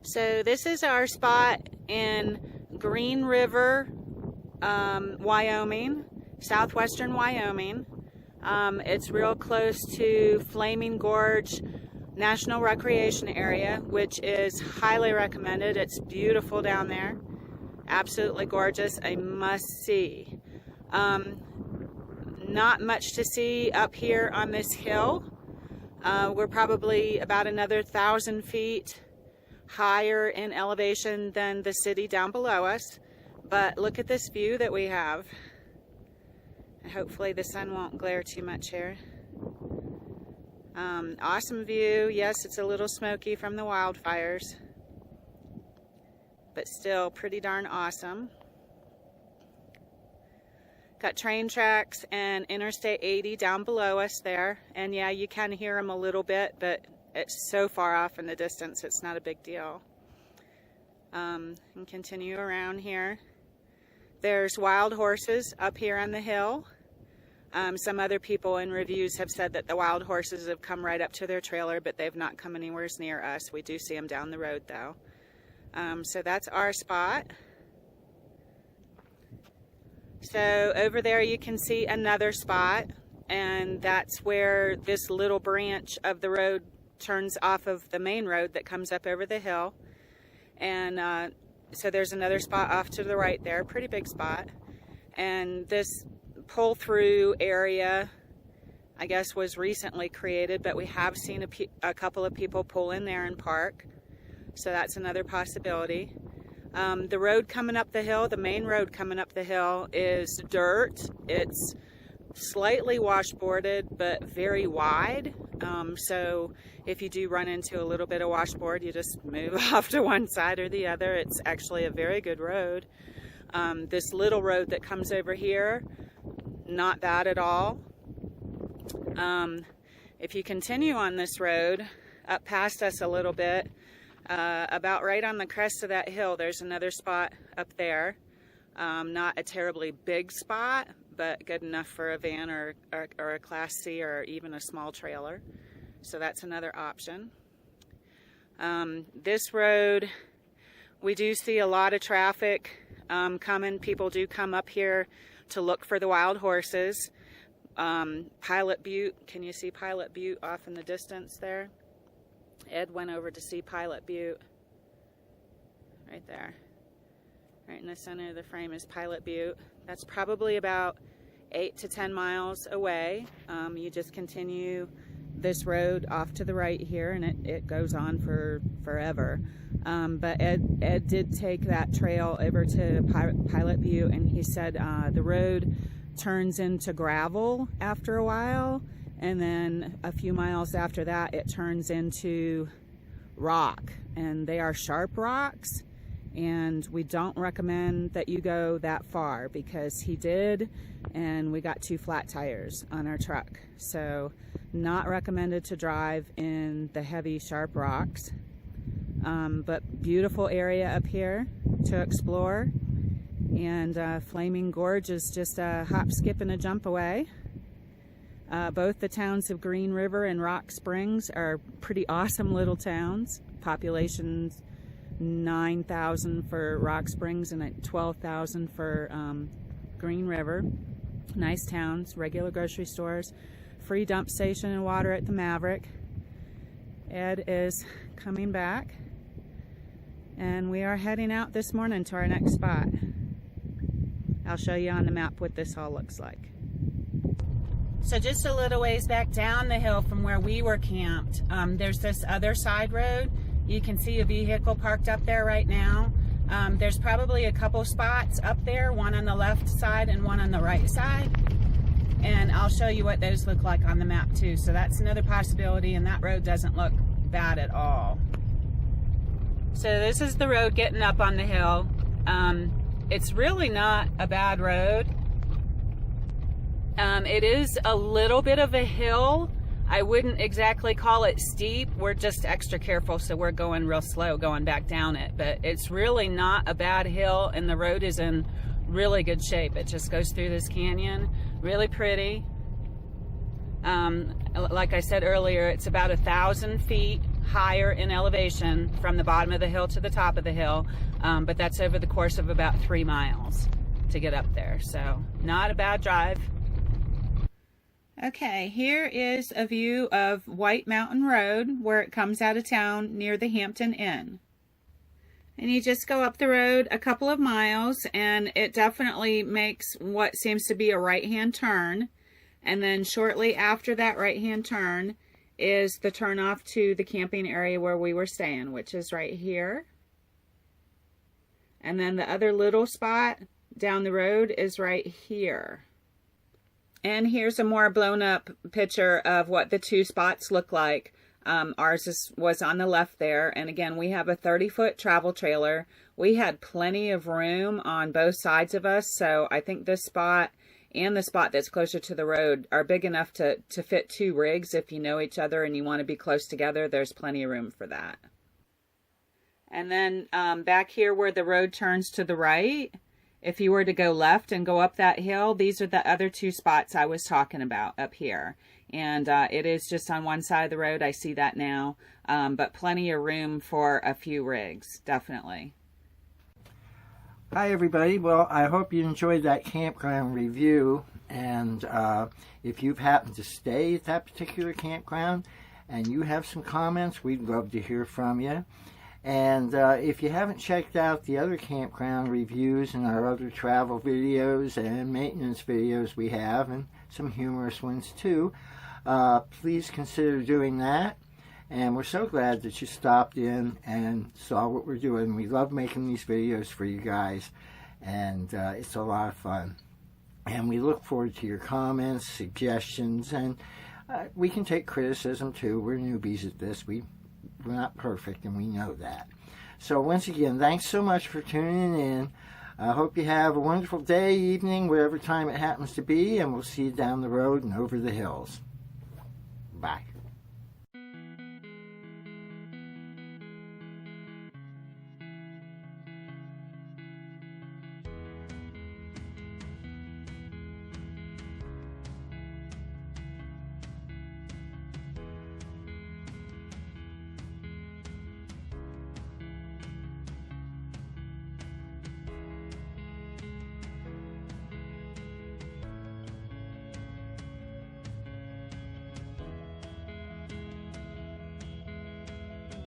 So this is our spot in Green River, Wyoming, southwestern Wyoming. It's real close to Flaming Gorge National Recreation Area, which is highly recommended. It's beautiful down there, absolutely gorgeous, a must-see. Not much to see up here on this hill. We're probably about another 1,000 feet higher in elevation than the city down below us, but look at this view that we have. Hopefully the sun won't glare too much here. Awesome view. Yes, it's a little smoky from the wildfires, but still pretty darn awesome. Got train tracks and Interstate 80 down below us there, and yeah, you can hear them a little bit, but it's so far off in the distance it's not a big deal. And continue around here. There's wild horses up here on the hill. Some other people in reviews have said that the wild horses have come right up to their trailer, but they've not come anywhere near us. We do see them down the road though. So that's our spot. So over there you can see another spot, and that's where this little branch of the road turns off of the main road that comes up over the hill. And so there's another spot off to the right there, pretty big spot. And this pull-through area, I guess, was recently created, but we have seen a couple of people pull in there and park. So that's another possibility. The road coming up the hill, the main road coming up the hill, is dirt. It's slightly washboarded, but very wide. So if you do run into a little bit of washboard, you just move off to one side or the other. It's actually a very good road. This little road that comes over here, not bad at all. If you continue on this road up past us a little bit, about right on the crest of that hill, there's another spot up there. Not a terribly big spot, but good enough for a van or a Class C or even a small trailer. So that's another option. This road, we do see a lot of traffic coming. People do come up here to look for the wild horses. Pilot Butte, can you see Pilot Butte off in the distance there? Ed went over to see Pilot Butte. Right there. Right in the center of the frame is Pilot Butte. That's probably about 8 to 10 miles away. You just continue this road off to the right here, and it goes on for forever. But Ed did take that trail over to Pilot Butte, and he said the road turns into gravel after a while, and then a few miles after that it turns into rock, and they are sharp rocks, and we don't recommend that you go that far, because he did, and we got 2 flat tires on our truck. So not recommended to drive in the heavy sharp rocks. But beautiful area up here to explore, and Flaming Gorge is just a hop, skip, and a jump away. Both the towns of Green River and Rock Springs are pretty awesome little towns. Populations 9,000 for Rock Springs and 12,000 for Green River. Nice towns, regular grocery stores, free dump station and water at the Maverick. Ed is coming back, and we are heading out this morning to our next spot. I'll show you on the map what this all looks like. So just a little ways back down the hill from where we were camped, there's this other side road. You can see a vehicle parked up there right now. There's probably a couple spots up there, one on the left side and one on the right side. And I'll show you what those look like on the map too. So that's another possibility, and that road doesn't look bad at all. So this is the road getting up on the hill. It's really not a bad road. It is a little bit of a hill. I wouldn't exactly call it steep. We're just extra careful, so we're going real slow going back down it. But it's really not a bad hill, and the road is in really good shape. It just goes through this canyon. Really pretty. Like I said earlier, it's about 1,000 feet higher in elevation from the bottom of the hill to the top of the hill, but that's over the course of about 3 miles to get up there, so not a bad drive. Okay, here is a view of White Mountain Road where it comes out of town near the Hampton Inn. And you just go up the road a couple of miles and it definitely makes what seems to be a right-hand turn. And then shortly after that right-hand turn is the turn off to the camping area where we were staying, which is right here. And then the other little spot down the road is right here. And here's a more blown up picture of what the 2 spots look like. Ours was on the left there, and again we have a 30-foot travel trailer. We had plenty of room on both sides of us, so I think this spot and the spot that's closer to the road are big enough to fit 2 rigs. If you know each other and you want to be close together, there's plenty of room for that. And then back here where the road turns to the right, if you were to go left and go up that hill, these are the other 2 spots I was talking about up here. And it is just on one side of the road. I see that now. But plenty of room for a few rigs, definitely. Hi everybody. Well, I hope you enjoyed that campground review. And if you've happened to stay at that particular campground and you have some comments, we'd love to hear from you. And if you haven't checked out the other campground reviews and our other travel videos and maintenance videos we have, and some humorous ones too, please consider doing that. And we're so glad that you stopped in and saw what we're doing. We love making these videos for you guys, and it's a lot of fun. And we look forward to your comments, suggestions, and we can take criticism too. We're newbies at this. We're not perfect, and we know that. So once again, thanks so much for tuning in. I hope you have a wonderful day, evening, whatever time it happens to be, and we'll see you down the road and over the hills. Bye.